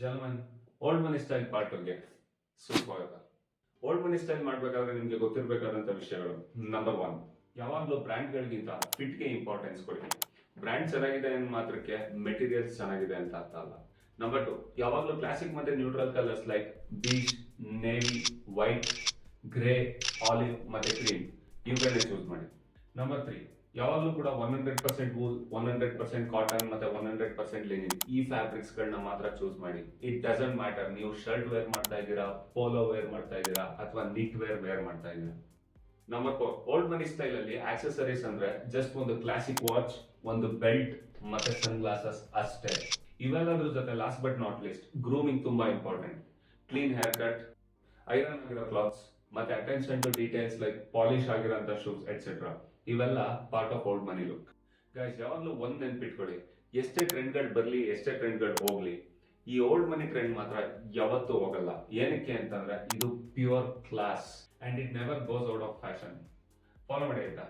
ಜಲ್ಮನ್ old money style part ಬಗ್ಗೆ ಸುಸ್ವಾಗತ. Old money style ಮಾಡ್ಬೇಕಾದ್ರೆ ನಿಮ್ಗೆ ಗೊತ್ತಿರಬೇಕಾದಂತ ವಿಷಯಗಳು. ನಂಬರ್ 1, ಯಾವಾಗಲೂ ಬ್ರ್ಯಾಂಡ್ಗಳಿಗಿಂತ ಫಿಟ್ಗೆ ಇಂಪಾರ್ಟೆನ್ಸ್ ಕೊಡಿ. ಬ್ರ್ಯಾಂಡ್ ಚೆನ್ನಾಗಿದೆ ಅಂದ ಮಾತ್ರಕ್ಕೆ ಮೆಟೀರಿಯಲ್ಸ್ ಚೆನ್ನಾಗಿದೆ ಅಂತ ಅರ್ಥ ಅಲ್ಲ. ನಂಬರ್ 2, ಯಾವಾಗಲೂ ಕ್ಲಾಸಿಕ್ ಮತ್ತೆ neutral colours like beige, navy, white, grey, olive ಮತ್ತೆ ಕ್ರೀಮ್ ಇವುಗಳನ್ನೇ ಚೂಸ್ ಮಾಡಿ. ನಂಬರ್ 3, ಯಾವಾಗಲೂ ಕೂಡ 100% ವೂಲ್, 100% ಕಾಟನ್ ಮತ್ತೆ 100% ಲಿನಿನ್ ಈ ಫ್ಯಾಬ್ರಿಕ್ಸ್ ಗಳನ್ನ ಮಾತ್ರ ಚೂಸ್ ಮಾಡಿ. ಇಟ್ ಡಸಂಟ್ ಮ್ಯಾಟರ್ ನೀವು ಶರ್ಟ್ ವೇರ್ ಮಾಡ್ತಾ ಇದ್ದೀರಾ, ಪೋಲೋ ವೇರ್ ಮಾಡ್ತಾ ಇದ್ದೀರಾ ಅಥವಾ ನಿಟ್ ವೇರ್ ಮಾಡ್ತಾ ಇದ್ದೀರಾ. ನಂಬರ್ 4, ಓಲ್ಡ್ ಮನಿ ಸ್ಟೈಲ್ ಅಲ್ಲಿ ಆಕ್ಸೆಸರೀಸ್ ಅಂದ್ರೆ ಜಸ್ಟ್ ಒಂದು ಕ್ಲಾಸಿಕ್ ವಾಚ್, ಒಂದು ಬೆಲ್ಟ್ ಮತ್ತೆ ಸನ್ ಗ್ಲಾಸಸ್ ಅಷ್ಟೇ. ಇವೆಲ್ಲದ್ರ ಜೊತೆ last but not least grooming ತುಂಬಾ important. Clean haircut, iron ಆಗಿರೋ ಕ್ಲಾತ್ಸ್ ಮತ್ತೆ attention to details like polish ಆಗಿರೋಂಥ ಶೂಸ್ ಎಟ್ಸೆಟ್ರಾ ಇವೆಲ್ಲ part of old money look. Guys, ಯಾವಾಗಲೂ ಒಂದ್ ನೆನ್ಪಿಟ್ಕೊಳ್ಳಿ, ಎಷ್ಟೇ ಟ್ರೆಂಡ್ಗಳು ಬರ್ಲಿ, ಎಷ್ಟೇ ಟ್ರೆಂಡ್ಗಳು ಹೋಗ್ಲಿ, ಈ ಓಲ್ಡ್ ಮನಿ ಟ್ರೆಂಡ್ ಮಾತ್ರ ಯಾವತ್ತೂ ಹೋಗಲ್ಲ. ಏನಕ್ಕೆ ಅಂತಂದ್ರೆ ಇದು pure class and it never goes out of fashion. Follow ಮಾಡಿ ಆಯ್ತಾ?